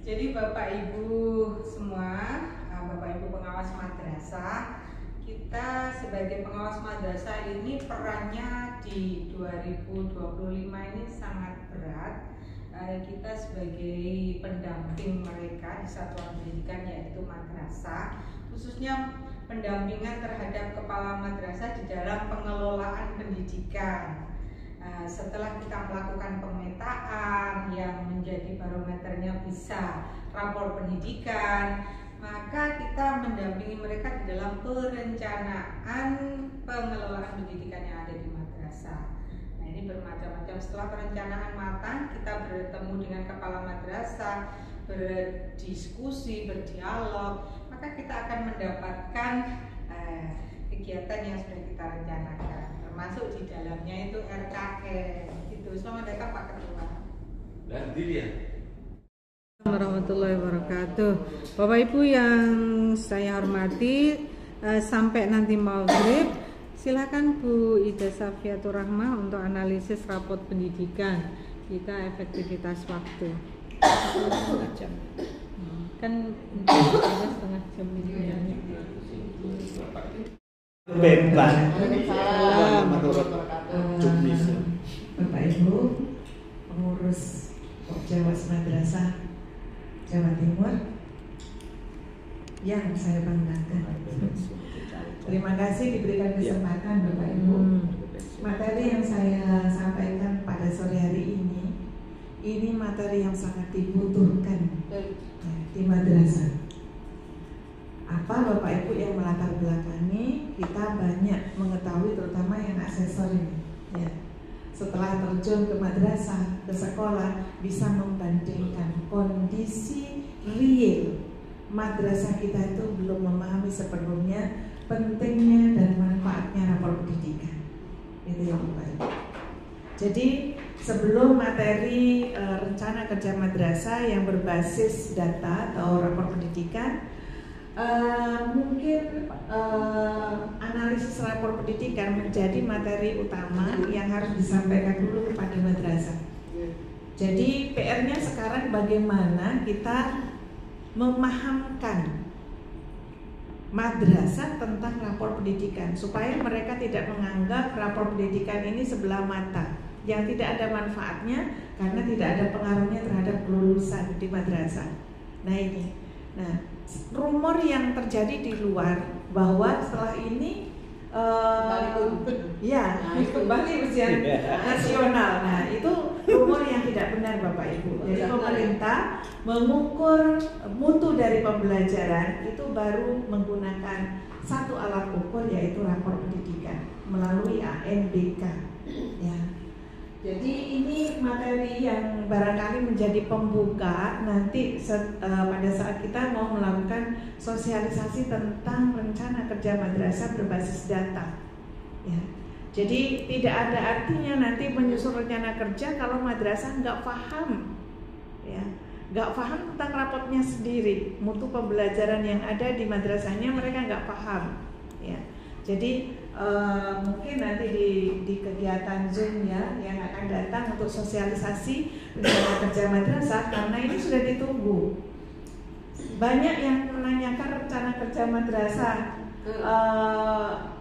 Jadi Bapak Ibu semua, Bapak Ibu pengawas madrasah, kita sebagai pengawas madrasah ini perannya di 2025 ini sangat berat. Kita sebagai pendamping mereka di satuan pendidikan yaitu madrasah, khususnya pendampingan terhadap kepala madrasah di dalam pengelolaan pendidikan. Setelah kita melakukan pemetaan yang menjadi barometernya bisa rapor pendidikan, maka kita mendampingi mereka di dalam perencanaan pengelolaan pendidikan yang ada di madrasah. Nah, ini bermacam-macam. Setelah perencanaan matang, kita bertemu dengan kepala madrasah, berdiskusi, berdialog, maka kita akan mendapatkan kegiatan yang sudah kita rencanakan, termasuk di dalamnya itu RKM gitu. Selamat datang Pak Ketua. Dan diri ya. Warahmatullahi wabarakatuh. Bapak Ibu yang saya hormati, sampai nanti maghrib silakan Bu Ida Safiatur Rahmah untuk analisis rapot pendidikan kita, efektivitas waktu. Setengah jam. Kan setengah jam ini. Bebas. Bapak Ibu pengurus Pokjawas Madrasah Jawa Timur yang saya banggakan. Terima kasih diberikan kesempatan Bapak Ibu. Materi yang saya sampaikan pada sore hari ini materi yang sangat dibutuhkan di madrasah. Apa Bapak Ibu yang melatar belakangi, kita banyak mengetahui terutama yang asesor ini ya. Setelah terjun ke madrasah, ke sekolah, bisa membandingkan kondisi real madrasah kita itu belum memahami sepenuhnya pentingnya dan manfaatnya rapor pendidikan. Itu yang baik. Jadi sebelum materi rencana kerja madrasah yang berbasis data atau rapor pendidikan, mungkin analisis rapor pendidikan menjadi materi utama yang harus disampaikan dulu kepada madrasah. Jadi PR-nya sekarang bagaimana kita memahamkan madrasah tentang rapor pendidikan supaya mereka tidak menganggap rapor pendidikan ini sebelah mata yang tidak ada manfaatnya karena tidak ada pengaruhnya terhadap kelulusan di madrasah. Nah ini, rumor yang terjadi di luar bahwa setelah ini kembali ujian nasional. Nah itu rumor yang tidak benar Bapak Ibu. Jadi pemerintah mengukur mutu dari pembelajaran itu baru menggunakan satu alat ukur yaitu rapor pendidikan melalui ANBK. Ya. Jadi ini materi yang barangkali menjadi pembuka nanti pada saat kita mau melakukan sosialisasi tentang rencana kerja madrasah berbasis data. Ya. Jadi tidak ada artinya nanti menyusun rencana kerja kalau madrasah nggak paham, ya, nggak paham tentang rapotnya sendiri, mutu pembelajaran yang ada di madrasahnya mereka nggak paham. Ya. Jadi mungkin nanti di kegiatan Zoom ya yang akan datang untuk sosialisasi rencana kerja madrasah, karena ini sudah ditunggu. Banyak yang menanyakan rencana kerja madrasah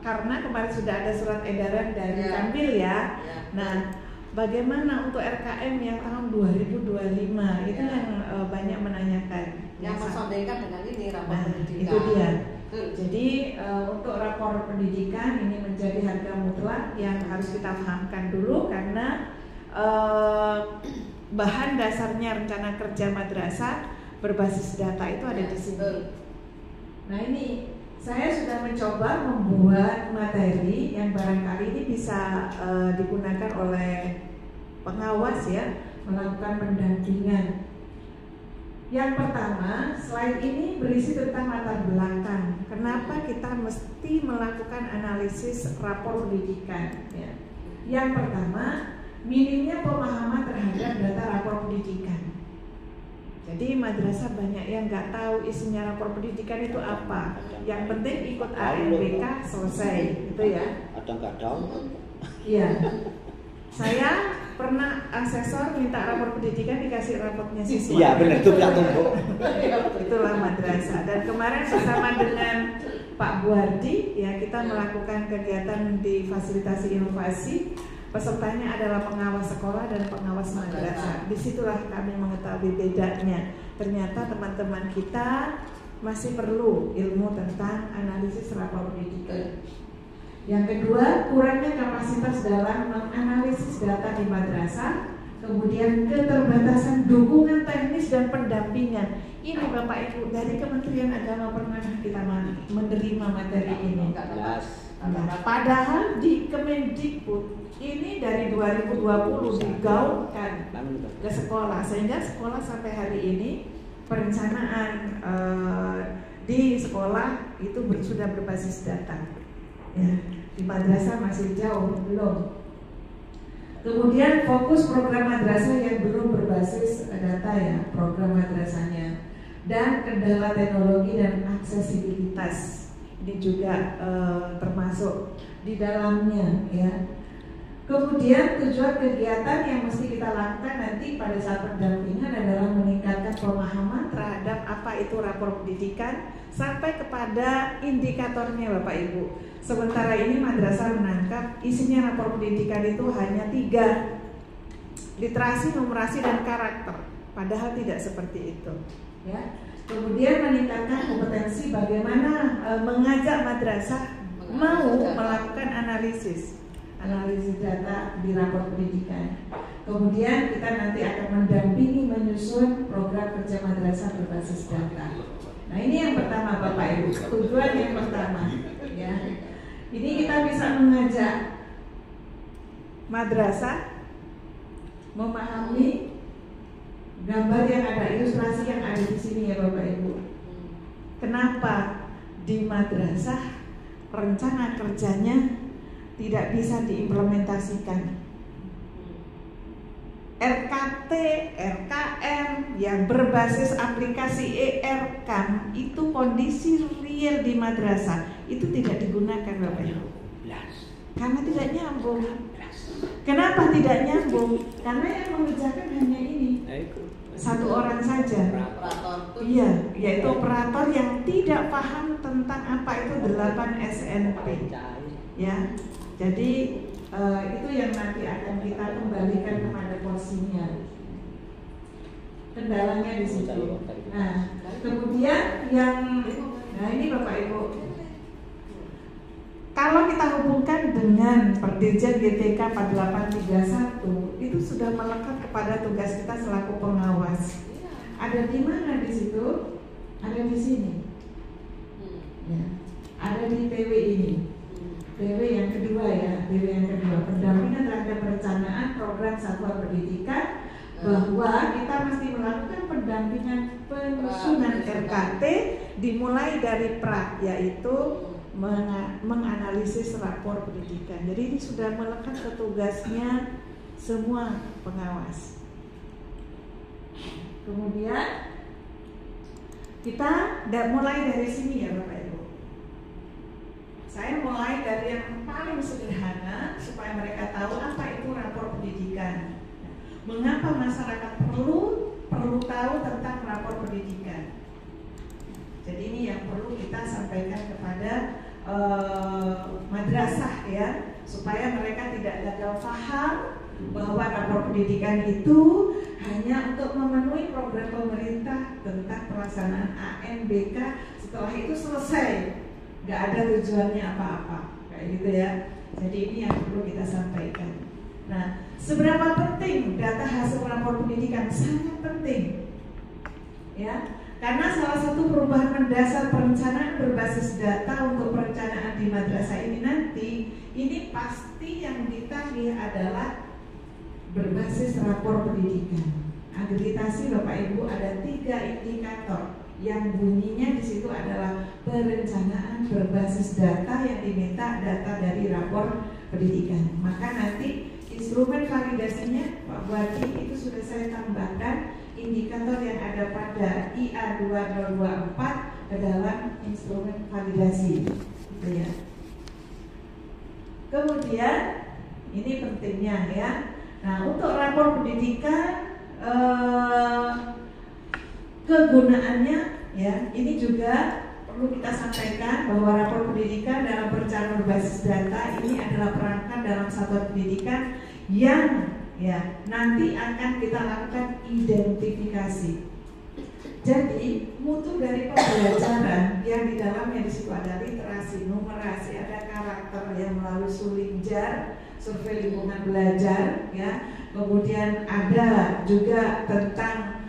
karena kemarin sudah ada surat edaran dari Kambil ya. Nah, bagaimana untuk RKM yang tahun 2025 itu yang banyak menanyakan. Yang bersandingkan dengan ini rapor pendidikan. Itu dia. Jadi untuk rapor pendidikan ini menjadi harga mutlak yang harus kita pahamkan dulu karena bahan dasarnya rencana kerja madrasah berbasis data itu ada di sini. Nah ini saya sudah mencoba membuat materi yang barangkali ini bisa digunakan oleh pengawas ya, melakukan pendampingan. Yang pertama, slide ini berisi tentang latar belakang. Kenapa kita mesti melakukan analisis rapor pendidikan? Ya. Yang pertama, minimnya pemahaman terhadap data rapor pendidikan. Jadi madrasah banyak yang nggak tahu isinya rapor pendidikan itu apa. Yang penting ikut ANBK selesai, gitu ya. Ada nggak tahu? Iya. Saya pernah asesor minta rapor pendidikan dikasih rapotnya siswa. Iya benar itu nggak tumpuk. Itulah madrasah. Dan kemarin bersama dengan Pak Buardi ya kita melakukan kegiatan di fasilitasi inovasi. Pesertanya adalah pengawas sekolah dan pengawas madrasah. Disitulah kami mengetahui bedanya. Ternyata teman-teman kita masih perlu ilmu tentang analisis rapor pendidikan. Yang kedua, kurangnya kapasitas dalam menganalisis data di madrasah. Kemudian keterbatasan dukungan teknis dan pendampingan. Ini Bapak Ibu dari Kementerian Agama pernah kita menerima materi ini. Nah, padahal di Kemendikbud ini dari 2020 digaungkan ke sekolah, sehingga sekolah sampai hari ini perencanaan di sekolah itu sudah berbasis data. Ya, di madrasah masih jauh belum. Kemudian fokus program madrasah yang belum berbasis data ya, program madrasahnya, dan kendala teknologi dan aksesibilitas. Ini juga termasuk di dalamnya ya. Kemudian tujuan kegiatan yang mesti kita lakukan nanti pada saat pendampingan adalah meningkatkan pemahaman terhadap apa itu rapor pendidikan sampai kepada indikatornya Bapak Ibu. Sementara ini madrasah menangkap isinya rapor pendidikan itu hanya 3, literasi, numerasi, dan karakter. Padahal tidak seperti itu ya. Kemudian meningkatkan kompetensi bagaimana mengajak madrasah mau melakukan analisis data di rapor pendidikan. Kemudian kita nanti akan mendampingi menyusun program kerja madrasah berbasis data. Nah ini yang pertama Bapak Ibu, tujuan yang pertama ya. Ini kita bisa mengajak madrasah memahami gambar yang ada, ilustrasi yang ada di sini ya Bapak Ibu. Kenapa di madrasah rencana kerjanya tidak bisa diimplementasikan? RKT, RKM yang berbasis aplikasi ERKAM itu kondisi real di madrasah itu tidak digunakan Bapak Ibu. Karena tidak nyambung. Kenapa tidak nyambung? Karena yang mengerjakan hanya ini, satu orang saja. Iya, yaitu operator yang tidak paham tentang apa itu 8 SNP. Ya, jadi itu yang nanti akan kita kembalikan kepada porsinya. Kendalanya di situ. Nah, kemudian nah ini Bapak Ibu. Kalau kita hubungkan dengan Perdirjen GTK 4831 itu sudah melekat kepada tugas kita selaku pengawas. Ada di mana di situ? Ada di sini. Ya. Ada di TW ini. TW yang kedua ya, TW yang kedua, pendampingan terhadap perencanaan program satuan pendidikan, bahwa kita mesti melakukan pendampingan penyusunan RKT dimulai dari pra, yaitu menganalisis rapor pendidikan. Jadi ini sudah melekat ke tugasnya semua pengawas. Kemudian kita mulai dari sini ya Bapak Ibu. Saya mulai dari yang paling sederhana supaya mereka tahu apa itu rapor pendidikan. Mengapa masyarakat perlu tahu tentang rapor pendidikan. Jadi ini yang perlu kita sampaikan kepada madrasah ya, supaya mereka tidak gagal paham bahwa rapor pendidikan itu hanya untuk memenuhi program pemerintah tentang pelaksanaan ANBK. Setelah itu selesai, nggak ada tujuannya apa-apa kayak gitu ya. Jadi ini yang perlu kita sampaikan. Nah, seberapa penting data hasil rapor pendidikan? Sangat penting ya. Karena salah satu perubahan mendasar perencanaan berbasis data untuk perencanaan di madrasah ini nanti, ini pasti yang ditagih adalah berbasis rapor pendidikan. Akreditasi Bapak Ibu ada 3 indikator yang bunyinya di situ adalah perencanaan berbasis data yang diminta data dari rapor pendidikan. Maka nanti instrumen validasinya Pak Buati itu sudah saya tambahkan indikator yang ada pada IA 2024 ke dalam instrumen validasi, gitu ya. Kemudian ini pentingnya ya, Nah, untuk rapor pendidikan kegunaannya ya, ini juga perlu kita sampaikan bahwa rapor pendidikan dalam perencanaan berbasis data ini adalah perangkat dalam satuan pendidikan yang ya nanti akan kita lakukan identifikasi. Jadi mutu dari pembelajaran yang di dalamnya di situ ada literasi, numerasi, ada karakter yang melalui Sulingjar, survei lingkungan belajar, ya. Kemudian ada juga tentang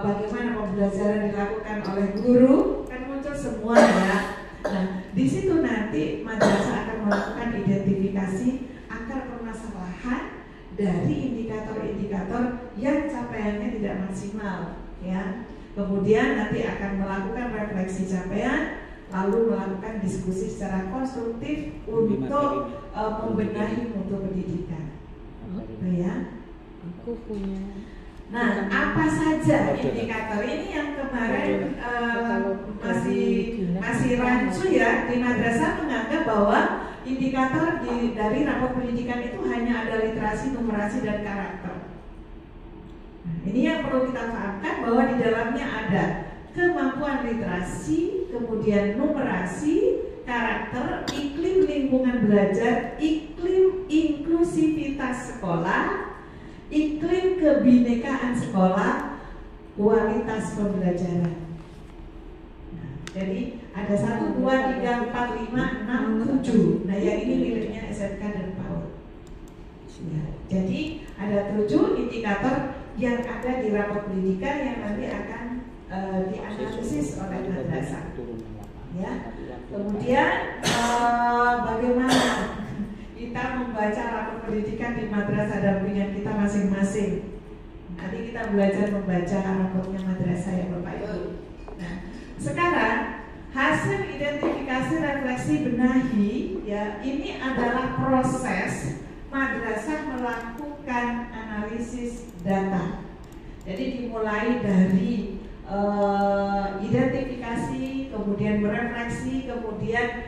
bagaimana pembelajaran dilakukan oleh guru, kan muncul semua ya. Nah, di situ nanti madrasah akan melakukan identifikasi akar permasalahan dari indikator-indikator yang capaiannya tidak maksimal, ya. Kemudian nanti akan melakukan refleksi capaian, lalu melakukan diskusi secara konstruktif untuk membenahi mutu pendidikan. Ya. Nah, apa saja indikator ini yang kemarin masih rancu ya di madrasah menganggap bahwa indikator dari rapor pendidikan itu hanya ada literasi, numerasi, dan karakter. Ini yang perlu kita pahamkan bahwa di dalamnya ada kemampuan literasi, kemudian numerasi, karakter, iklim lingkungan belajar, iklim inklusivitas sekolah, iklim kebinekaan sekolah, kualitas pembelajaran. Nah, jadi ada 1, 2, 3, 4, 5, 6, 7. Nah, yang ini miliknya SMK dan PAUD. Ya, jadi ada 7 indikator yang ada di rapor pendidikan yang nanti akan dianalisis oleh madrasah. Ya. Kemudian bagaimana kita membaca rapor pendidikan di madrasah dampingan kita masing-masing. Nanti kita belajar membaca rapornya madrasah ya Bapak Ibu. Nah, sekarang hasil identifikasi refleksi benahi ya ini adalah proses madrasah melakukan analisis data. Jadi dimulai dari identifikasi, kemudian merefleksi, kemudian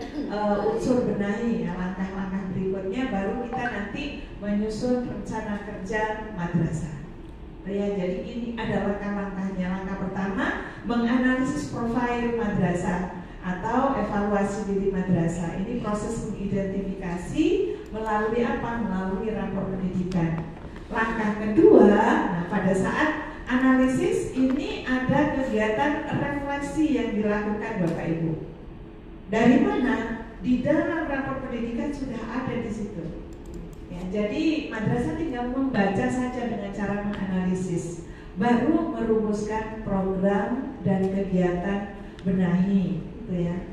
unsur benahi. Ya, langkah-langkah berikutnya baru kita nanti menyusun rencana kerja madrasah. Ya, jadi ini ada langkah-langkahnya. Langkah pertama menganalisis profil madrasah atau evaluasi diri madrasah. Ini proses mengidentifikasi melalui apa? Melalui rapor pendidikan. Langkah kedua, nah pada saat analisis ini ada kegiatan refleksi yang dilakukan Bapak Ibu. Dari mana? Di dalam rapor pendidikan sudah ada di situ. Ya, jadi madrasah tinggal membaca saja dengan cara menganalisis, baru merumuskan program dan kegiatan benahi, gitu ya.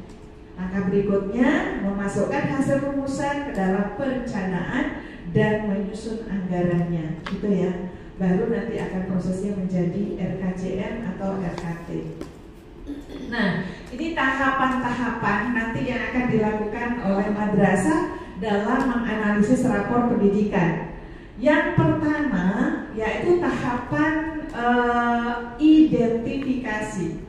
Langkah berikutnya memasukkan hasil rumusan ke dalam perencanaan dan menyusun anggarannya, gitu ya. Baru nanti akan prosesnya menjadi RKJM atau RKT. Nah, ini tahapan-tahapan nanti yang akan dilakukan oleh madrasah dalam menganalisis rapor pendidikan. Yang pertama yaitu tahapan identifikasi.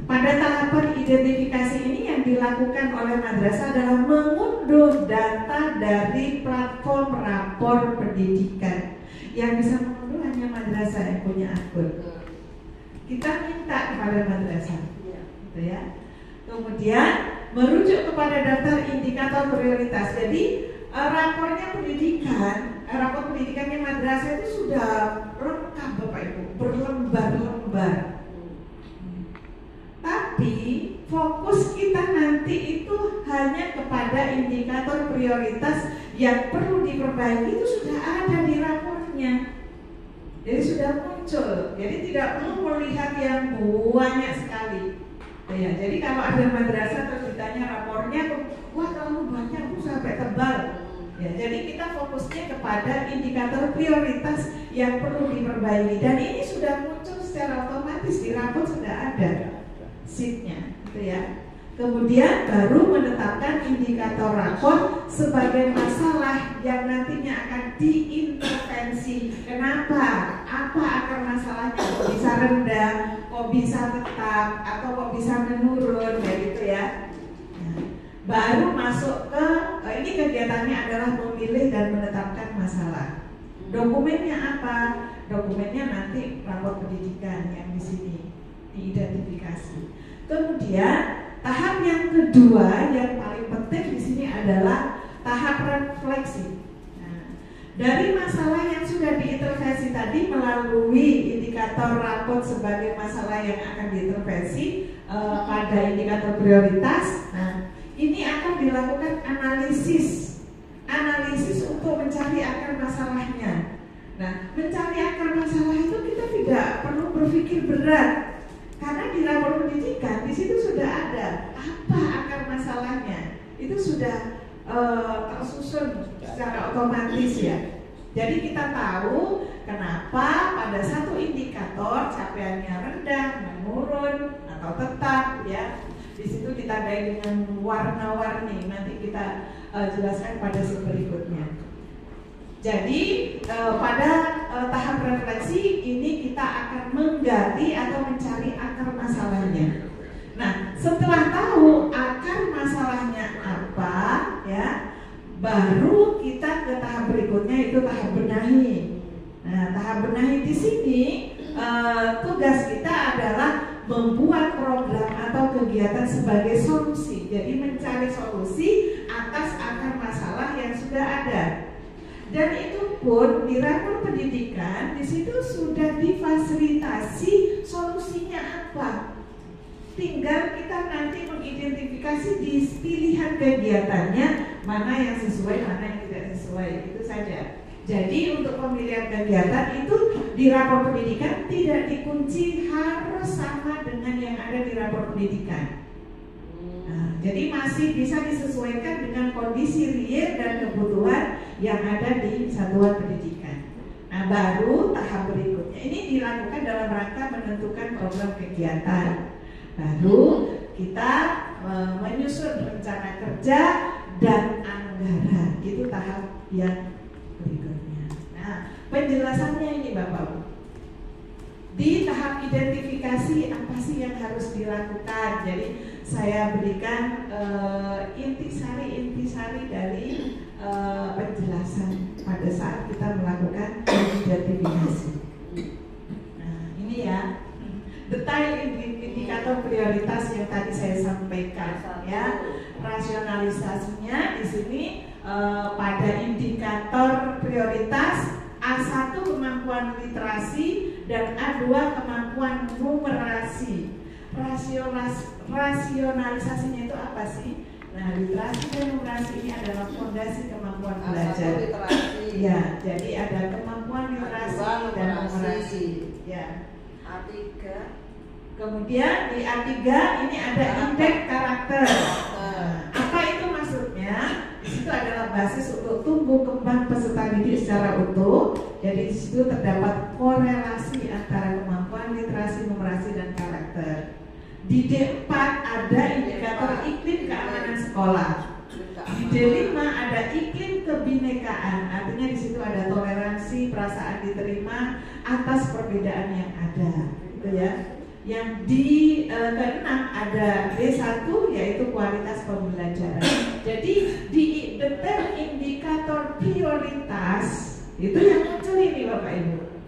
Pada tahapan identifikasi ini yang dilakukan oleh madrasah adalah mengunduh data dari platform rapor pendidikan. Yang bisa mengunduh hanya madrasah yang punya akun. Kita minta kepada madrasah, gitu ya. Kemudian merujuk kepada daftar indikator prioritas. Jadi rapornya pendidikan, rapor pendidikannya madrasah itu sudah lengkap Bapak Ibu, berlembar-lembar. Tapi fokus kita nanti itu hanya kepada indikator prioritas yang perlu diperbaiki, itu sudah ada di rapornya. Jadi sudah muncul. Jadi tidak perlu melihat yang banyak sekali. Ya, jadi kalau ada madrasah terus ditanya rapornya, wah terlalu banyak, sampai tebal. Ya, jadi kita fokusnya kepada indikator prioritas yang perlu diperbaiki. Dan ini sudah muncul secara otomatis di rapor, sudah ada sheet-nya, gitu ya. Kemudian baru menetapkan indikator rapor sebagai masalah yang nantinya akan diintervensi. Kenapa? Apa akar masalahnya? Kok bisa rendah? Kok bisa tetap? Atau kok bisa menurun? Kayak gitu ya. Nah, baru masuk ke ini kegiatannya adalah memilih dan menetapkan masalah. Dokumennya apa? Dokumennya nanti raport pendidikan yang di sini diidentifikasi. Kemudian tahap yang kedua yang paling penting di sini adalah tahap refleksi. Nah, dari masalah yang sudah diintervensi tadi melalui indikator raport sebagai masalah yang akan diintervensi pada indikator prioritas. Nah, ini akan dilakukan analisis untuk mencari akar masalahnya. Nah, mencari akar masalah itu kita tidak perlu berpikir berat, karena di rapor pendidikan di situ sudah ada apa akar masalahnya. Itu sudah tersusun secara otomatis ya. Jadi kita tahu kenapa pada satu indikator capaiannya rendah, menurun atau tetap ya. Di situ ditandai dengan warna-warni. Nanti kita jelaskan pada slide berikutnya. Jadi pada tahap refleksi ini kita akan menggali atau mencari akar masalahnya. Nah, setelah tahu akar masalahnya apa, ya, baru kita ke tahap berikutnya, itu tahap benahi. Nah, tahap benahi di sini tugas kita adalah membuat program atau kegiatan sebagai solusi. Jadi mencari solusi atas akar masalah yang sudah ada. Dan itu pun di rapor pendidikan di situ sudah difasilitasi solusinya apa. Tinggal kita nanti mengidentifikasi di pilihan kegiatannya mana yang sesuai, mana yang tidak sesuai, itu saja. Jadi untuk pemilihan kegiatan itu di rapor pendidikan tidak dikunci harus sama dengan yang ada di rapor pendidikan. Nah, jadi masih bisa disesuaikan dengan kondisi real dan kebutuhan yang ada di satuan pendidikan. Nah, baru tahap berikutnya ini dilakukan dalam rangka menentukan program kegiatan. Baru kita menyusun rencana kerja dan anggaran. Itu tahap yang berikutnya. Nah, penjelasannya ini Bapak. Di tahap identifikasi apa sih yang harus dilakukan. Jadi saya berikan intisari dari penjelasan pada saat kita melakukan identifikasi. Nah, ini ya detail indikator prioritas yang tadi saya sampaikan ya. Rasionalisasinya di sini pada indikator prioritas A1 kemampuan literasi dan A2 kemampuan numerasi. Rasionalisasinya itu apa sih? Nah, literasi dan numerasi ini adalah fondasi kemampuan belajar. Ya, jadi ada kemampuan literasi dan numerasi. Ya. A3. Kemudian di A3 ini ada indeks karakter. Apa itu maksudnya? Di situ adalah basis untuk tumbuh kembang peserta didik secara utuh. Jadi di situ terdapat korelasi antara kemampuan literasi, numerasi dan karakter. Di D4 ada indikator iklim keamanan sekolah. Di D5 ada iklim kebinekaan. Artinya di situ ada toleransi, perasaan diterima atas perbedaan yang ada. Gitu ya. Yang di ke-6 ada D1 yaitu kualitas pembelajaran. Jadi di detail indikator prioritas itu yang muncul ini Bapak Ibu.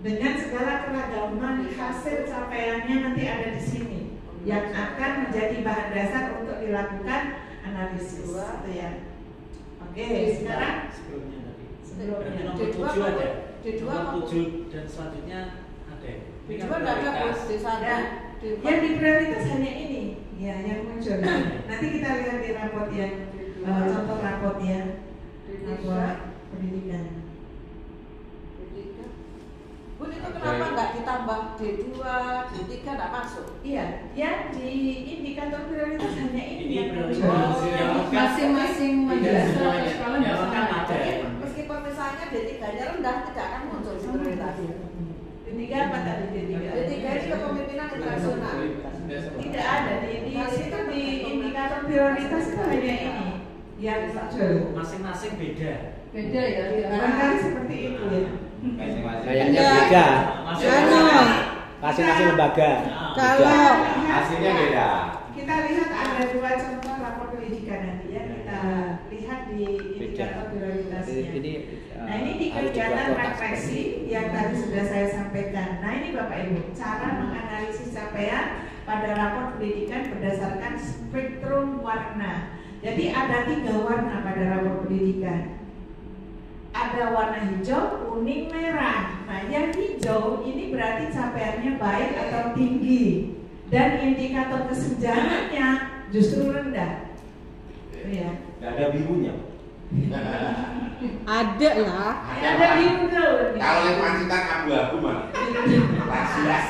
Dengan segala keragaman hasil capaiannya nanti ada di sini yang akan menjadi bahan dasar untuk dilakukan analisis. Gitu ya. Oke, sekarang sebelumnya nomor 7 ada. D2 nomor 7 dan selanjutnya ada. D2 enggak ada Bos, D1. Ya, yang di prioritas hanya ini, ya yang muncul. Nanti kita lihat di raport yang contoh raportnya, raport pendidikan. Bu, itu kenapa nggak ditambah D2, D3 nggak masuk? Iya, yang di indikator prioritas hanya ini yang prioritas. muncul. Masing-masing madrasah sekolah ya, kan ada. Meskipun misalnya D3-nya rendah tidak akan muncul di prioritas. D3 apa tadi D3? D3 ini kepemimpinan internasional. Tidak ada di situ di indikator prioritas itu hanya ini yang muncul. Masing-masing beda. Beda ya. Barangkali seperti itu ya. Kayaknya beda. Masing-masing lembaga. Kalau hasilnya beda. Kita lihat ada dua contoh rapor pendidikan nanti ya. Kita lihat di indikator prioritasnya. Ini Nah ini di kegiatan refleksi yang tadi sudah saya sampaikan. Nah ini Bapak Ibu, cara menganalisis capaian pada rapor pendidikan berdasarkan spektrum warna. Jadi ada 3 warna pada rapor pendidikan. Ada warna hijau, kuning, merah. Nah yang hijau ini berarti capaiannya baik atau tinggi, dan indikator kesenjangannya justru rendah. Ya. Nggak ada birunya. Ada lah. Ada biru tuh. Kalau yang pancitan abu-abu mah. Jelas.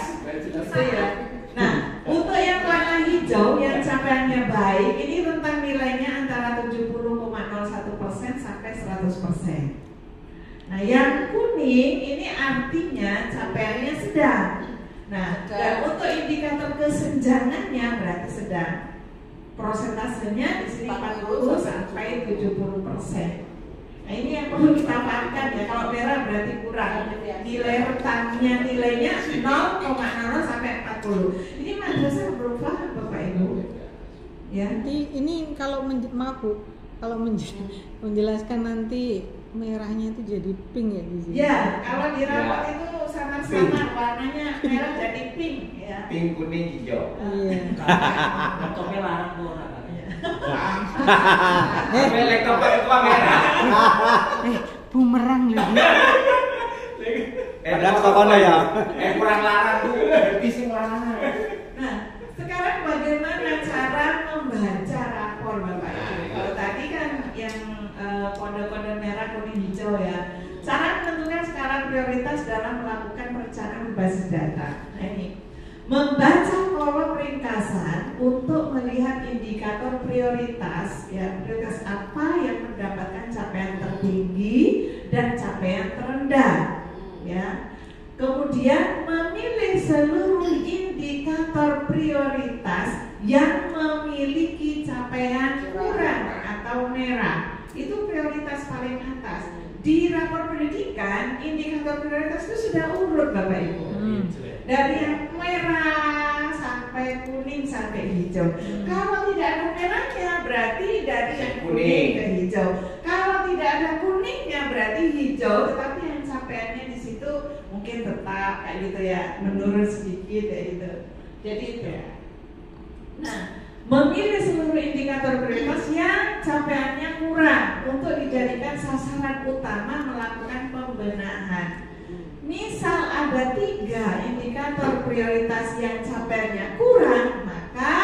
Ya. Nah, untuk yang warna hijau yang capaiannya baik, ini rentang nilainya antara 70,01% sampai 100%. Nah, yang kuning ini artinya capaiannya sedang. Nah, dan untuk indikator kesenjangannya berarti sedang. Prosentasenya di sini 40 sampai 70%. Nah, ini yang perlu kita pahamkan ya. Kalau merah berarti kurang. Nilai rentangnya nilainya 0,0 sampai 40. Ini madrasah belum paham Bapak Ibu. Ya. Nanti ini kalau maaf Bu, kalau menjelaskan nanti merahnya itu jadi pink ya di sini. Ya, kalau di rapot itu samar-samar warnanya merah jadi pink ya. Pink, kuning, hijau. Iya. Laptopnya larang tuh orang. Tapi laptop itu merah. Bumerang lagi. Padahal kokono ya. Kurang larang tuh. Bising larang. Nah, sekarang bagaimana cara membaca rapor Bapak Ibu? Kalau tadi kan yang kode-kode merah, kuning, hijau ya. Cara menentukan skala prioritas dalam melakukan perencanaan berbasis data. Nah ini, membaca kolom ringkasan untuk melihat indikator prioritas, ya prioritas apa yang mendapatkan capaian tertinggi dan capaian terendah, ya. Kemudian memilih seluruh indikator prioritas yang memiliki capaian kurang atau merah. Itu prioritas paling atas. Di rapor pendidikan, indikator prioritas itu sudah urut Bapak Ibu. Dari yang merah sampai kuning sampai hijau. Kalau tidak ada merahnya berarti dari yang kuning ke hijau. Kalau tidak ada kuningnya berarti hijau, tetapi yang capaiannya di situ mungkin tetap kayak gitu ya, menurun sedikit ya gitu. Jadi itu ya. Nah, memilih seluruh indikator prioritas yang capaiannya kurang untuk dijadikan sasaran utama melakukan pembenahan. Misal ada 3 indikator prioritas yang capaiannya kurang, maka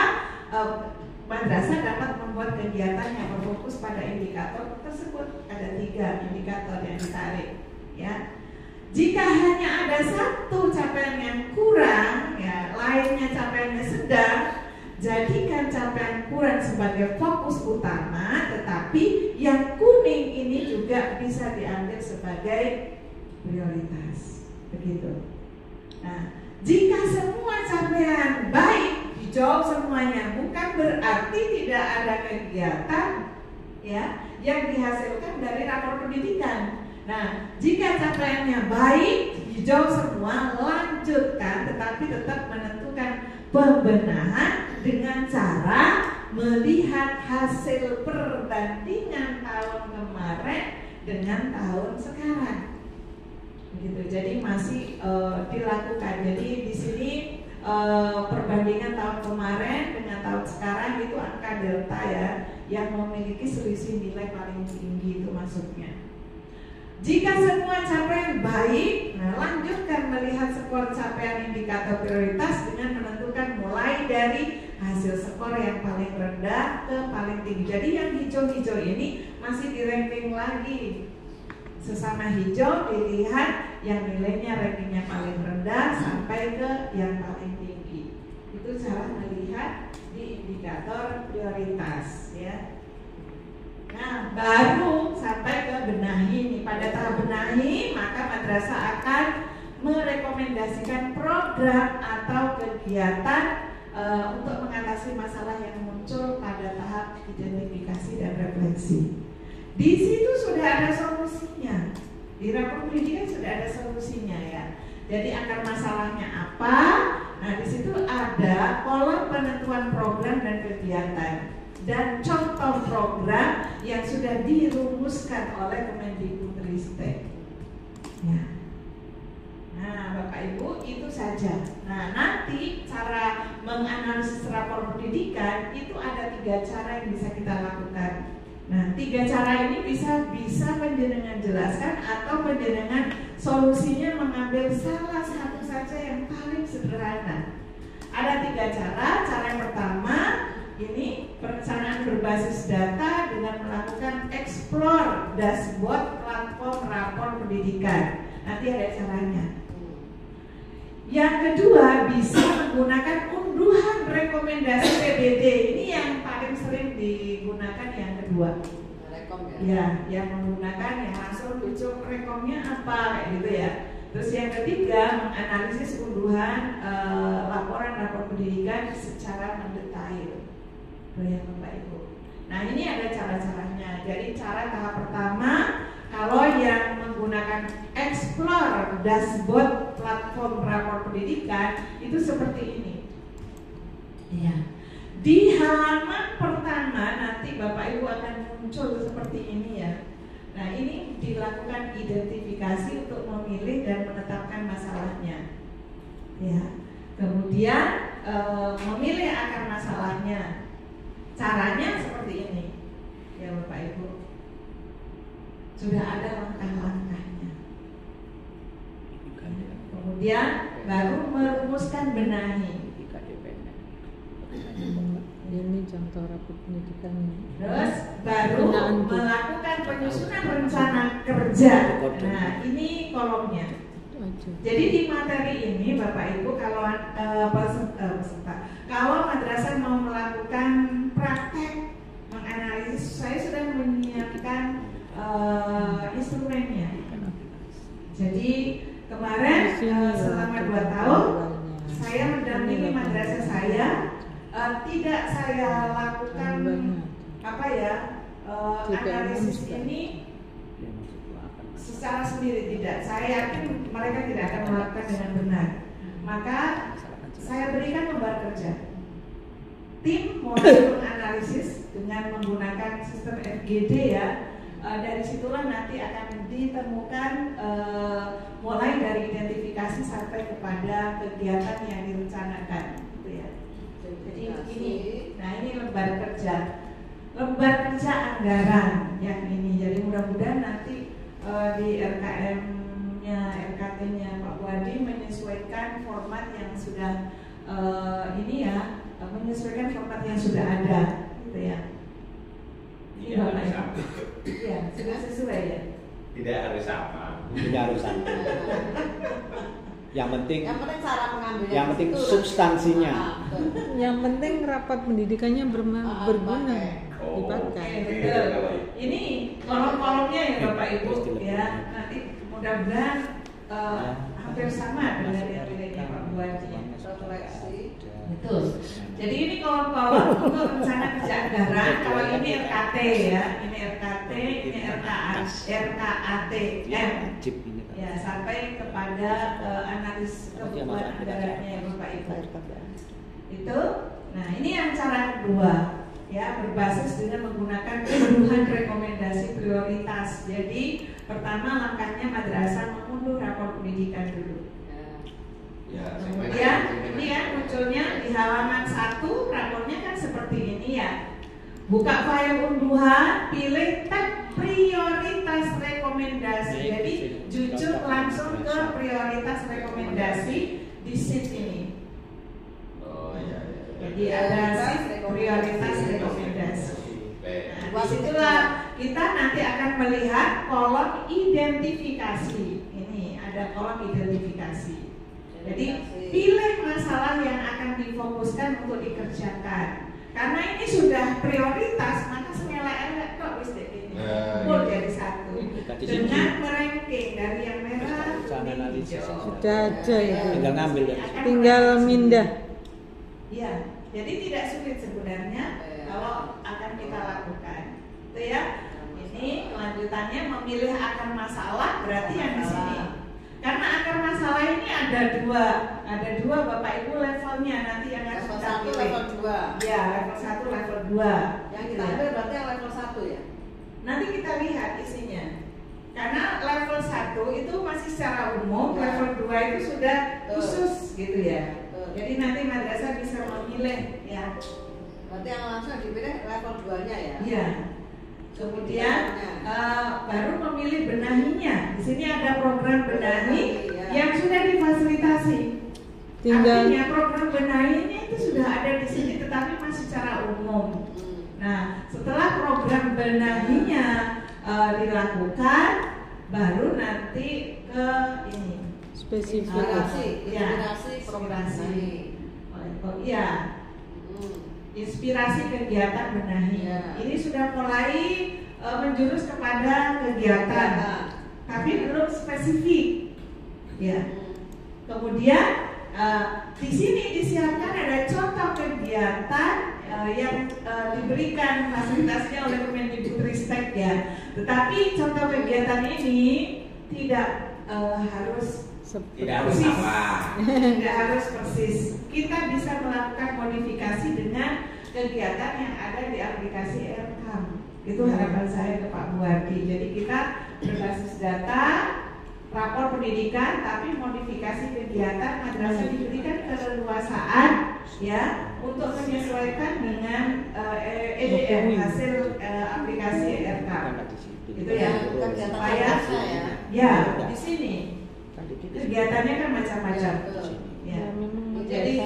madrasah dapat membuat kegiatan yang berfokus pada indikator tersebut. Ada 3 indikator yang ditarik, ya. Jika hanya ada 1 capaian yang kurang, ya, lainnya capaiannya sedang, jadikan capaian kurang sebagai fokus utama, tetapi yang kuning ini juga bisa diambil sebagai prioritas. Begitu. Nah, jika semua capaian baik dijawab semuanya, bukan berarti tidak ada kegiatan ya yang dihasilkan dari rapor pendidikan. Nah, jika capaiannya baik dijawab semua, lanjutkan, tetapi tetap menentukan pembenahan dengan cara melihat hasil perbandingan tahun kemarin dengan tahun sekarang. Gitu. Jadi masih dilakukan. Jadi di sini perbandingan tahun kemarin dengan tahun sekarang itu angka delta ya, yang memiliki selisih nilai paling tinggi itu maksudnya. Jika semua capaian baik, nah lanjutkan melihat skor capaian indikator prioritas dengan menentukan mulai dari hasil skor yang paling rendah ke paling tinggi. Jadi yang hijau-hijau ini masih di ranking lagi. Sesama hijau dilihat yang nilainya rankingnya paling rendah sampai ke yang paling tinggi. Itu cara melihat di indikator prioritas ya. Nah, baru sampai ke benahi nih. Pada tahap benahi, maka madrasah akan merekomendasikan program atau kegiatan untuk mengatasi masalah yang muncul pada tahap identifikasi dan refleksi. Di situ sudah ada solusinya. Di rapor pendidikan sudah ada solusinya ya. Jadi akar masalahnya apa? Nah, di situ ada kolom penentuan program dan kegiatan dan contoh program yang sudah dirumuskan oleh Kemendikbudristek. Ibu, itu saja. Nah, nanti cara menganalisis rapor pendidikan itu ada 3 cara yang bisa kita lakukan. Nah, 3 cara ini bisa penjenengan jelaskan atau penjenengan solusinya mengambil salah satu saja yang paling sederhana. Ada 3 cara. Cara yang pertama ini perencanaan berbasis data dengan melakukan explore dashboard platform rapor pendidikan. Nanti ada caranya. Yang kedua bisa menggunakan unduhan rekomendasi PBD. Ini yang paling sering digunakan yang kedua. Rekom ya. Ya, yang menggunakan yang langsung lucu rekomnya apa kayak gitu ya. Terus yang ketiga menganalisis unduhan laporan-rapor pendidikan secara mendetail. Ya Bapak Ibu. Nah ini ada cara-caranya. Jadi cara tahap pertama kalau yang menggunakan explore dashboard platform rapor pendidikan itu seperti ini. Ya. Di halaman pertama nanti Bapak Ibu akan muncul seperti ini ya. Nah ini dilakukan identifikasi untuk memilih dan menetapkan masalahnya. Ya. Kemudian memilih akar masalahnya. Caranya seperti ini. Ya Bapak Ibu. Sudah ada langkah-langkahnya. Kemudian baru merumuskan benahi. Ini contoh rapor pendidikan. Terus baru melakukan penyusunan rencana kerja. Nah ini kolomnya. Jadi di materi ini Bapak Ibu kalau kalau madrasah mau melakukan praktek menganalisis, saya sudah menyiapkan instrumennya. Jadi kemarin selama 2 tahun saya mendampingi madrasah saya. Tidak saya lakukan analisis ini secara sendiri, tidak. Saya yakin mereka tidak akan melakukan dengan benar. Maka saya berikan lembar kerja. Tim mulai menganalisis dengan menggunakan sistem FGD ya. Dari situlah nanti akan ditemukan mulai dari identifikasi sampai kepada kegiatan yang direncanakan, gitu ya. Jadi ini lembar kerja anggaran yang ini. Jadi mudah-mudahan nanti di RKM-nya, RKT-nya Pak Wadi menyesuaikan format yang sudah menyesuaikan format yang sudah ada, gitu ya. Tidak harus sama. Iya, sudah sesuai ya. Tidak harus sama. Tidak harus sama. Yang penting cara mengambilnya. Yang penting substansinya. Yang penting rapat pendidikannya berguna, dipakai. Betul. Ini kolom-kolomnya ya Bapak Ibu ya. Nanti mudah-mudahan hampir sama dengan yang nilainya Pak Buati. Betul. Jadi ini kolom-kolom untuk rencana kerja anggaran. Kalau ini RKT ya, ini RKT, ini RKAT, ya sampai kepada analis kebutuhan anggarannya ya Bapak Ibu. Itu. Nah ini yang cara kedua ya, berbasis dengan menggunakan unduhan rekomendasi prioritas. Jadi pertama langkahnya madrasah mengunduh rapor pendidikan dulu. Ya, Kemudian ini kan munculnya di halaman 1 rapornya kan seperti ini ya. Buka file unduhan, pilih tab prioritas rekomendasi. Jadi jujur langsung ke prioritas rekomendasi di sheet ini. Oh iya. Jadi ada sheet prioritas rekomendasi. Nah, disitulah kita nanti akan melihat kolom identifikasi. Ini ada kolom identifikasi. Jadi pilih masalah yang akan difokuskan untuk dikerjakan. Karena ini sudah prioritas, maka sengelak-elek kok wis ini. Full jadi satu. Dengan meranking dari yang merah ke hijau. Sudah aja itu. Tinggal ngambil ya. Tinggal mindah. Iya, jadi tidak sulit sebenarnya kalau akan kita lakukan. Itu ya. Ini kelanjutannya memilih akar masalah berarti yang di sini. Karena akar masalah ini ada dua Bapak Ibu levelnya nanti yang harus Level kita 1, pilih. level 2. Ya, level 1, level 2. Yang kita ambil berarti yang level 1 ya? Nanti kita lihat isinya. Karena level 1 itu masih secara umum, level 2 itu sudah khusus gitu ya. Jadi nanti madrasah bisa memilih ya. Berarti yang langsung dipilih level 2-nya ya? Iya. Kemudian baru memilih benahinya. Di sini ada program benahi yang sudah difasilitasi. Artinya program benahinya itu sudah ada di sini, tetapi masih secara umum. Nah, setelah program benahinya dilakukan, baru nanti ke ini inspirasi program benahi. Oh iya, inspirasi kegiatan benahi. Ini sudah mulai menjurus kepada kegiatan, tapi belum spesifik. Ya. Kemudian di sini disiapkan ada contoh kegiatan yang diberikan fasilitasnya oleh Kemendikbudristek ya. Tetapi contoh kegiatan ini tidak harus persis. Tidak harus persis. Kita bisa melakukan modifikasi dengan kegiatan yang ada di aplikasi Aircam. Itu harapan saya ke Pak Buardi. Jadi kita berbasis data, rapor pendidikan, tapi modifikasi kegiatan madrasah diberikan keleluasaan ya untuk menyesuaikan dengan EDM hasil aplikasi Aircam. Itu ya supaya ya di sini kegiatannya kan macam-macam. Ya. Jadi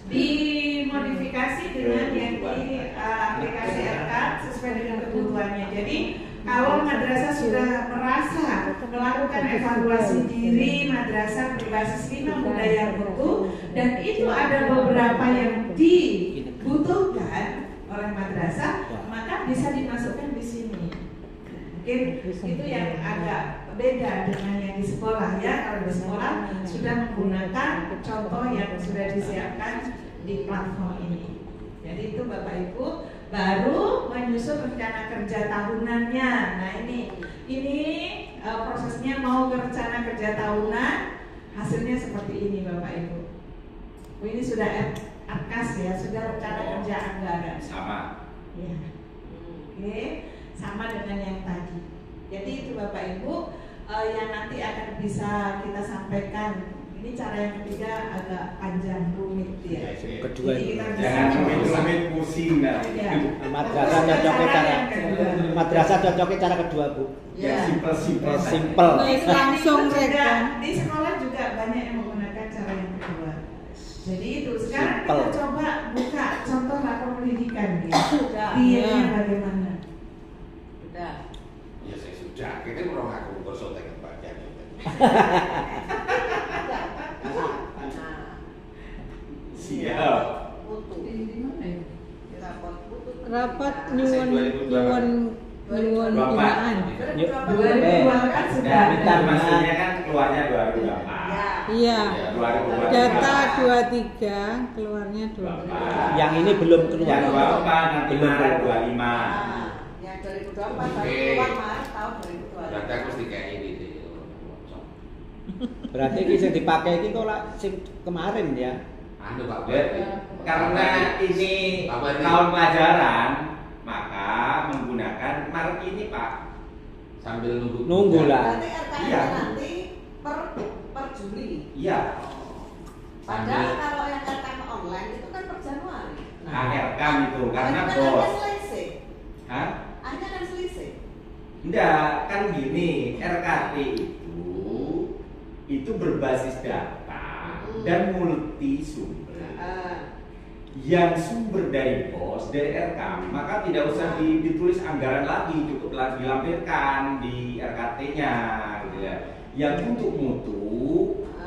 dimodifikasi dengan yang di aplikasi Aircam sesuai dengan kebutuhannya. Jadi kalau madrasah sudah merasa melakukan evaluasi diri madrasah berbasis 5 budaya mutu dan itu ada beberapa yang dibutuhkan oleh madrasah, maka bisa dimasukkan di sini. Mungkin itu yang agak beda dengan yang di sekolah ya. Kalau di sekolah sudah menggunakan contoh yang sudah disiapkan di platform ini. Jadi itu Bapak Ibu baru menyusun rencana kerja tahunannya. Nah ini prosesnya mau ke rencana kerja tahunan, hasilnya seperti ini Bapak Ibu. Ini sudah AKAS ya, sudah rencana kerja anggaran. Sama. Ya. Oke, sama dengan yang tadi. Jadi itu Bapak Ibu yang nanti akan bisa kita sampaikan. Ini cara yang ketiga agak panjang rumit ya. Kedua Jadi kita bisa rumit pusing dah. Ya. Madrasah cocoknya cara kedua Bu. Ya. Simple. Langsung di sekolah juga banyak yang menggunakan cara yang kedua. Jadi itu sekarang kita coba buka contoh lapor pendidikan ya. Dia bagaimana? Sudah. Ya saya sudah. Kita orang aku gosok dengan bagian. Siap. Rapat nyuwun binaan. 2024 sudah. Maksudnya kan keluarnya 2024. Iya. 2024. Data 23 keluarnya 24. Yang ini belum keluar. Yang 24 nanti Maret 25. Yang 2024 baru keluar Maret tahun 2024. Berarti aku mesti kayak ini. Berarti ini yang dipakai ini kok kemarin ya. Anu Pak Karena ini tahun pelajaran, maka menggunakan Maret ini Pak. Sambil Nunggu lah. Berarti RKM Iya. nanti per Juli. Iya. Padahal kalau yang RKM online itu kan per Januari. Akhirkan itu karena kan bos. ada selisih. Hah? Hanya kan selisih. Enggak, kan gini, RKT itu berbasis data dan multi sumber. Yang sumber dari BOS, dari RK, maka tidak usah ditulis anggaran lagi, cukup dilampirkan di RKT-nya, gitu ya. Yang untuk mutu,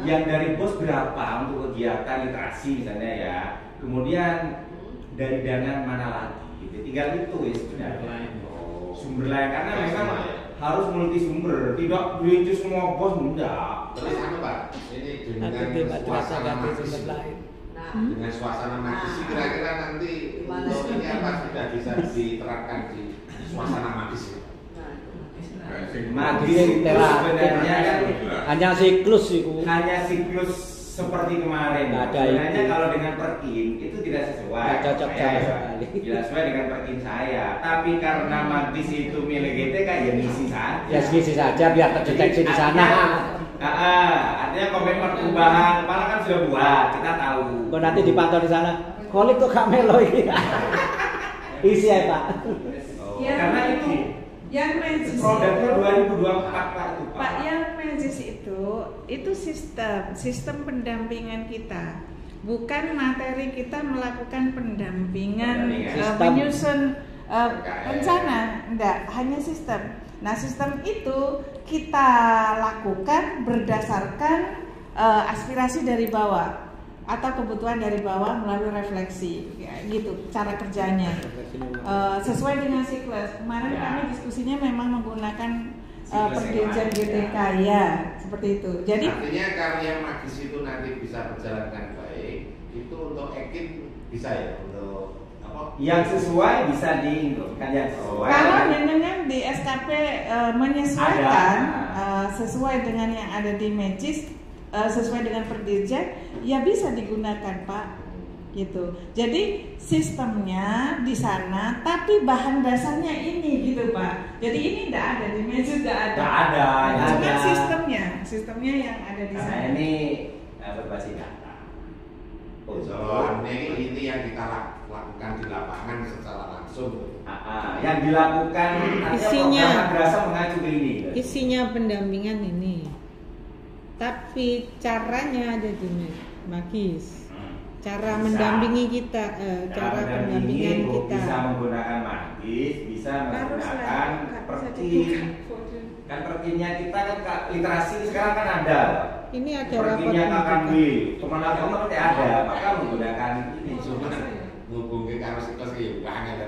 yang dari BOS berapa untuk kegiatan literasi misalnya ya. Kemudian dari dana mana lagi, gitu. Tinggal itu ya sebenarnya. Sumber lain karena memang harus multi sumber, tidak itu semua BOS enggak. Terus anu Pak, ini dengan suasana magis. Dengan suasana magis kira-kira nanti untuk ini apa sudah bisa diterapkan di suasana magis. Magis sebenarnya kan hanya siklus itu. Hanya siklus seperti kemarin. Nggak ada Sebenarnya itu. kalau dengan perkin itu tidak sesuai. Nggak cocok Saya sama ya, sekali. tidak sesuai dengan perkin saya. Tapi karena mantis itu milik GTK ya ngisi saja. Ya ngisi saja biar terdeteksi di sana. Artinya komitmen perubahan kepala kan sudah buat, kita tahu. Kok nanti dipantau di sana. Kolik tuh gak melo ini. Isi ya Pak. Oh, Ya, karena itu yang magis produknya itu, 2024 Pak itu Pak. Pak, yang magis itu sistem pendampingan kita, bukan materi kita melakukan pendampingan, Pendampingan. menyusun rencana, enggak, hanya sistem. Nah, sistem itu kita lakukan berdasarkan aspirasi dari bawah atau kebutuhan dari bawah melalui refleksi, ya, gitu cara kerjanya. Sesuai dengan siklus. Kemarin Ya. kami diskusinya memang menggunakan Siklus perjanjian yang GTK lain, ya, seperti itu. Jadi Artinya karya magis itu nanti bisa berjalan dengan baik, itu untuk Ekin bisa ya, untuk apa? Yang sesuai bisa diinginkan yang sesuai. kalau dengan di SKP menyesuaikan sesuai dengan yang ada di Magis, sesuai dengan perdirjen, ya bisa digunakan Pak, gitu. Jadi sistemnya di sana, tapi bahan dasarnya ini, gitu Pak. Jadi ini tidak ada di Magis, tidak ada. Nggak ada, nggak Cuma ada. sistemnya yang ada di Karena sana. ini berbasis data. Soalnya ini yang kita lakukan di lapangan secara langsung. Yang dilakukan artinya Isinya. program madrasah mengacu ke ini. Isinya pendampingan ini. Tapi caranya ada di magis. Cara Bisa. mendampingi kita, cara pendampingan kita. Bisa menggunakan magis, bisa Harus menggunakan lah, nggak bisa perkin. dibuka. Kan perkinnya kita kan literasi sekarang kan ada. Ini ada rapor Perkinnya Kak pendidikan. Kanwil, kemana-mana pasti ada. Maka menggunakan ini. Cuma ngubungin karo siklus ya banget ya.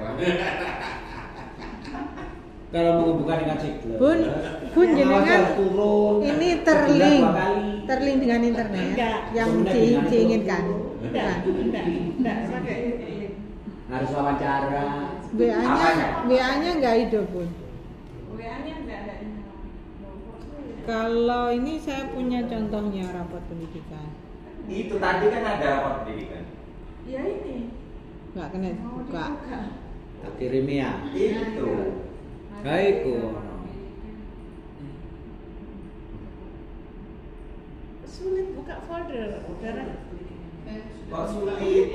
Kalau menghubungkan dengan siklus. Bun jenengan turun. ini Sebulan terlink, 2 kali. terlink dengan internet Enggak. yang Sebenarnya dengan diinginkan. Enggak, Bukan. enggak pakai. Harus wawancara. WA-nya nggak hidup Bun. WA-nya enggak ada. Kalau ini saya punya contohnya rapor pendidikan. Itu tadi kan ada rapor pendidikan. Ya ini. Nggak kena Mau buka. dibuka. Tak kirim ya. Itu. Baikku. Sulit buka folder, saudara. Kok sulit?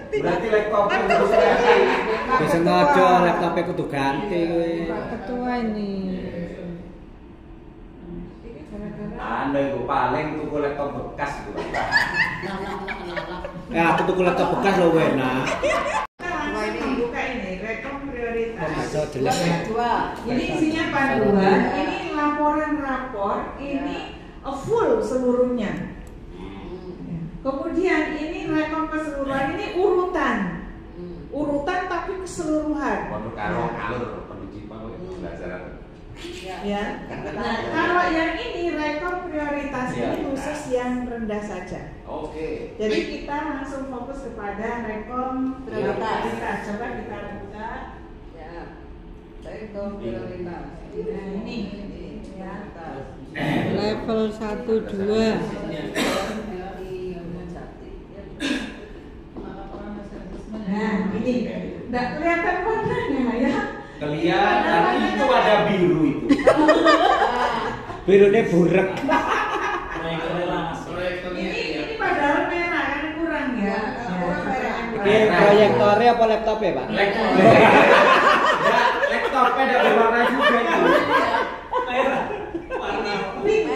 Berarti laptopnya harus ganti. Bisa ngojo laptopnya kudu ganti kowe. Pak Ketua ini. Anda itu paling tuku laptop bekas itu. Ya aku tuku laptop bekas lo enak. Kita langsung buka ini, rekom prioritas. Kok jelas ya. Ini isinya panduan, ini laporan rapor, ini full seluruhnya. Kemudian ini rekom keseluruhan, ini urutan tapi keseluruhan. Untuk karo alur pendidikan pembelajaran. Ya. Nah, kalau yang ini rekom prioritas ini khusus yang rendah saja. Oke. Jadi kita langsung fokus kepada rekom prioritas. Coba kita buka. Ya. Rekom prioritas. Nah, ini ya. Level 1 2. Nah, ini enggak kelihatan warnanya ya. Kelihatan itu ada biru itu. Birunya burek. Ini padahal merah kan kurang ya. Kurang merah. Ini proyektornya apa laptopnya, Pak? Laptopnya ada berwarna juga itu. Pink.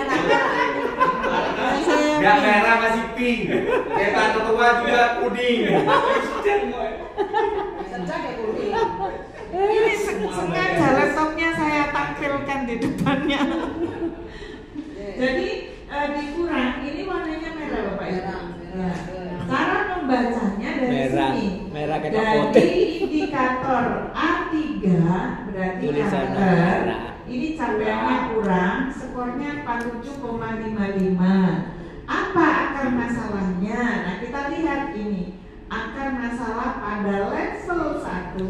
Yang merah masih pink. Kita ketua juga kuning. Sejak ya kuning. Ini sengaja laptopnya saya tampilkan di depannya. Jadi dikurang, ini warnanya merah Bapak Ibu. Merah. Cara membacanya dari Merah. sini. Merah kayak Dari putih. indikator A3 berarti Tulisan karakter. merah. Ini capaiannya kurang, skornya 47,55. Apa akar masalahnya? Nah, kita lihat ini. Akar masalah pada level 1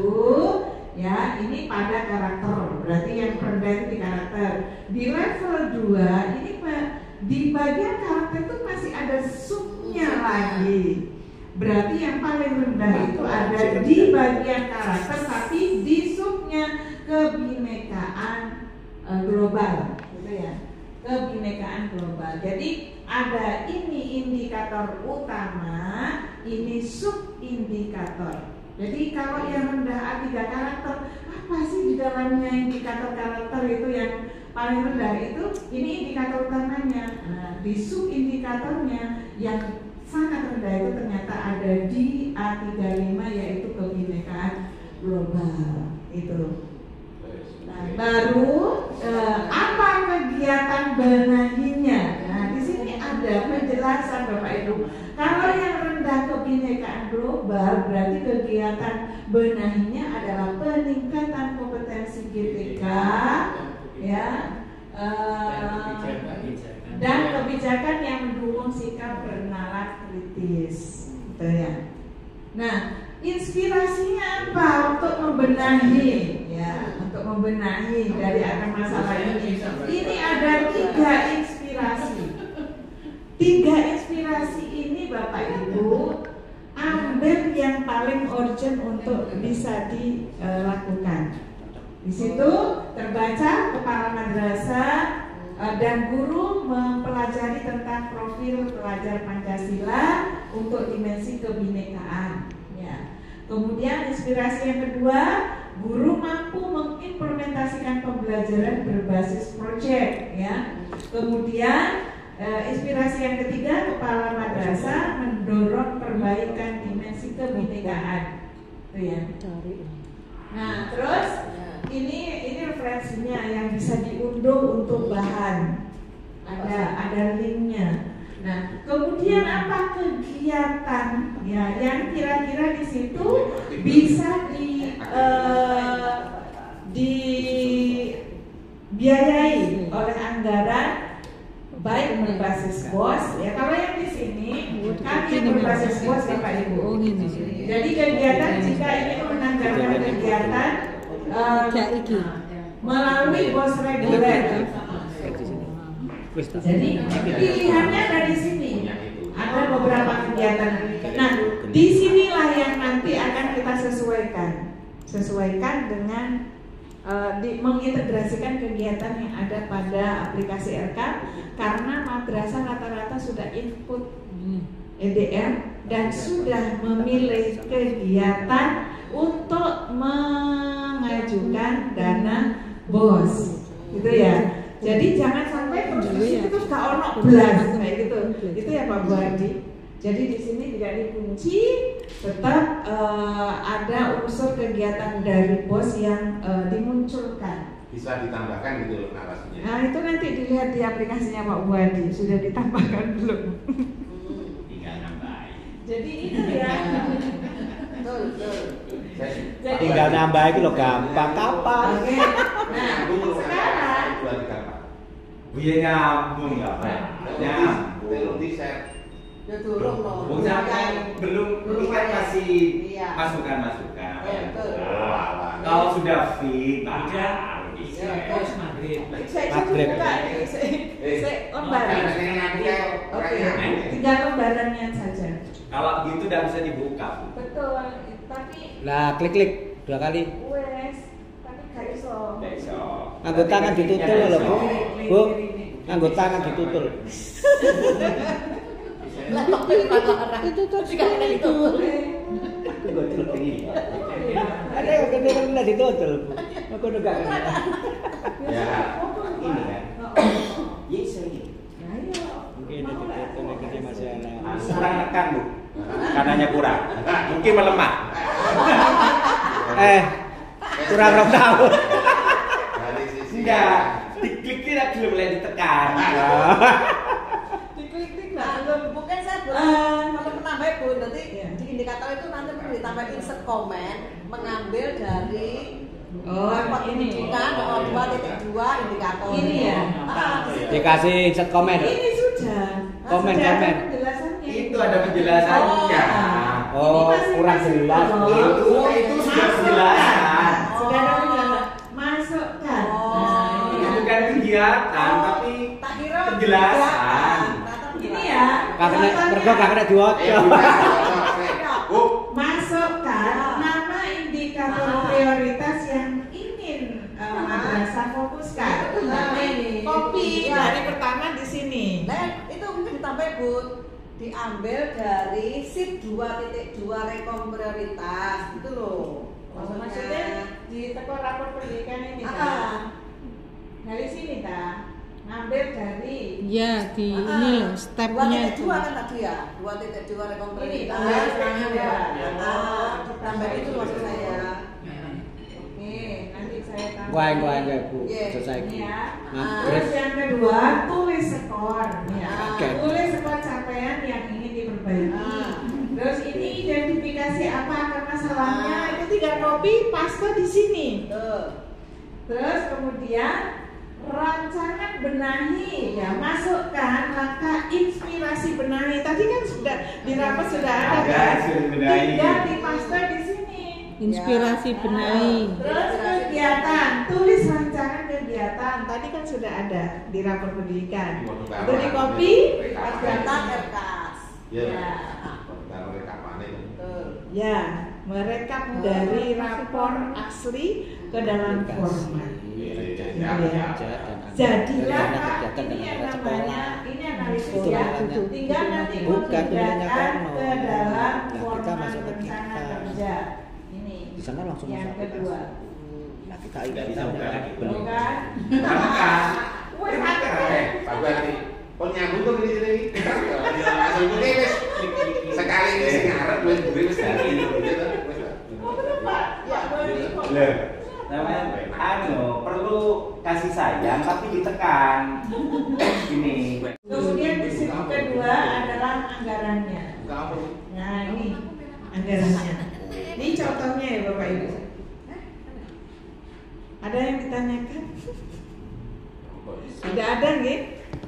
ya, ini pada karakter. Berarti yang rendah itu di karakter. Di level 2 ini di bagian karakter itu masih ada lagi. Berarti yang paling rendah itu ada di bagian karakter, tapi di subnya kebinekaan global, gitu ya. Kebinekaan global. Jadi ada ini indikator utama, ini subindikator. Jadi kalau yang rendah A3 karakter, apa sih di dalamnya indikator karakter itu yang paling rendah itu? Ini indikator utamanya. Nah, di subindikatornya yang sangat rendah itu ternyata ada di A35, yaitu kebinekaan global itu. Nah, baru apa kegiatan benahinya? Nah, di sini ada penjelasan Bapak Ibu. Kalau yang rendah kebinekaan global, berarti kegiatan benahinya adalah peningkatan kompetensi GTK, ya, dan kebijakan yang mendukung sikap bernalar kritis, gitu ya. Nah, inspirasinya apa untuk membenahi, ya, untuk membenahi dari akar masalah ini? Ini ada 3 inspirasi. 3 inspirasi ini Bapak Ibu ambil yang paling urgent untuk bisa dilakukan. Di situ terbaca kepala madrasah dan guru mempelajari tentang profil pelajar Pancasila untuk dimensi kebinekaan. Ya. Kemudian inspirasi yang kedua, guru mampu mengimplementasikan pembelajaran berbasis proyek. Ya. Kemudian inspirasi yang ketiga, kepala madrasah mendorong perbaikan dimensi kebinekaan. Itu ya. Nah, terus ini referensinya yang bisa diunduh untuk bahan. Ada linknya. Nah, kemudian apa kegiatan ya yang kira-kira di situ bisa dibiayai oleh anggaran baik berbasis BOS ya. Kalau yang di sini kami berbasis BOS Bapak Ibu. Jadi kegiatan jika ingin menanggalkan kegiatan melalui BOS reguler. Jadi pilihannya dari sini ada beberapa kegiatan. Nah, disinilah yang nanti akan kita sesuaikan dengan mengintegrasikan kegiatan yang ada pada aplikasi RK, karena madrasah rata-rata sudah input EDM dan sudah memilih kegiatan untuk mengajukan dana BOS, gitu ya. Jadi jangan sampai proses itu gak ono belas kayak gitu. Itu ya Pak Bu Adi. Jadi di sini tidak dikunci, tetap ada unsur kegiatan dari BOS yang dimunculkan. Bisa ditambahkan gitu narasinya. Nah, itu nanti dilihat di aplikasinya Pak Bu Adi, sudah ditambahkan belum? Tinggal nambahin. Jadi itu ya. Betul. Tinggal nambah itu loh, gampang kapan? Oke. Nah, sekarang Buya nyambung nggak Pak? Nyambung di share. Ya turun loh. Belum kan masih Iya. masukan-masukan. Betul. Kalau sudah fit, Terus maghrib. saya buka ini, saya lembaran. Oke, 3 lembarannya saja. kalau gitu tidak bisa dibuka. Betul, tapi Nah, klik 2 kali. wes, tapi gak iso. Besok. Nganggo tangan ditutul loh, Bu. Bu, nganggo tangan ditutul. Itu tuh itu. Ada yang kena ditutul. Aku juga kena. Ya, ini kan. Yes, ini. Mungkin ditutul gede masalah. Kurang nekan Bu. Kanannya kurang. Mungkin melemah. Kurang 2 tahun. Enggak. Diklik tidak belum mulai ditekan. Diklik-klik belum. Mungkin saya belum menambah Bu. Nanti di indikator itu nanti perlu ditambah insert comment, mengambil dari ini. Kan 2.2 indikator. Ini ya. Dikasih insert komen. Ini sudah. Komen. Penjelasannya. Itu ada penjelasannya. Oh, kurang jelas. Itu sudah penjelasan. Sudah ada penjelasan. Masukkan. Ini bukan kegiatan, tapi tak kira penjelasan. Ini ya. mergo gak kena diwaca. Bu, Masukkan nama indikator prioritas yang ingin madrasah fokuskan. Kopi dari pertama di sini. Nah, itu mungkin ditambah Bu, diambil dari SIP 2.2 rekom prioritas gitu loh. Maksudnya di teko rapor pendidikan ini kan? Dari sini kan? Ngambil dari Ya, di ini loh stepnya itu. 2.2 kan tadi ya, 2.2 rekom ini prioritas. tambah Tambah itu maksud saya. Oke, nanti saya tambah. Wah, Bu. Iya. Selesai. Ini ya. Nah, Terus yang kedua, tulis skor. Ya. Oke. Tulis skor capaian yang ingin diperbaiki. Terus ini identifikasi apa akar masalahnya, itu tinggal copy paste di sini. Terus kemudian rancangan benahi, ya masukkan langkah inspirasi benahi. Tadi kan sudah di rapat sudah ada kan? Tinggal dipaste di sini. Inspirasi benahi. Terus kegiatan, tulis rancangan kegiatan. Tadi kan sudah ada di rapor pendidikan. Itu di copy, Kegiatan RKAS. Ya. Kalau rekapannya. ya merekap dari rapor asli ke dalam format. Jadilah ini yang namanya ini analisis ya. Tinggal nanti mengerjakan ke dalam format rencana kerja. Ini Di sana langsung yang masuk kedua. Nah, kita Tidak bisa buka lagi. Bukan? Wes Pak Berarti. Kok nyambung tuh gini. Langsung ini wes sekali ini sing ngarep wes wis dadi gitu. Oh betul Pak. Ya boleh. Loh, namanya perlu kasih sayang tapi ditekan. Ini. Kemudian di sini kedua adalah anggarannya. Enggak apa. Nah ini anggarannya. Ini contohnya ya Bapak Ibu. Ada yang ditanyakan? Tidak ada nih?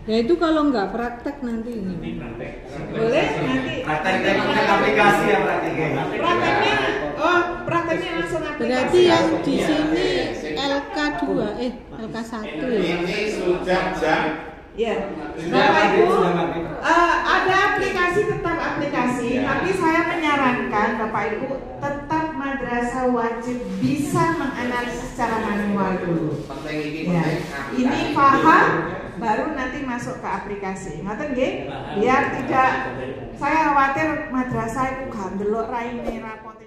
Ya itu kalau nggak praktek nanti ini. Boleh nanti. Praktek aplikasi ya prakteknya. Prakteknya, oh prakteknya langsung aplikasi. Berarti yang di sini LK2 LK1 ya. Ini sudah jam. Ya, Bapak Ibu, ada aplikasi tetap aplikasi, tapi saya menyarankan Bapak Ibu tetap madrasah wajib bisa menganalisis secara manual dulu. Penting ini Ya, penting. ini paham, baru nanti masuk ke aplikasi. Ngoten nggih? Biar tidak, saya khawatir madrasah itu gak ndelok raine rapote.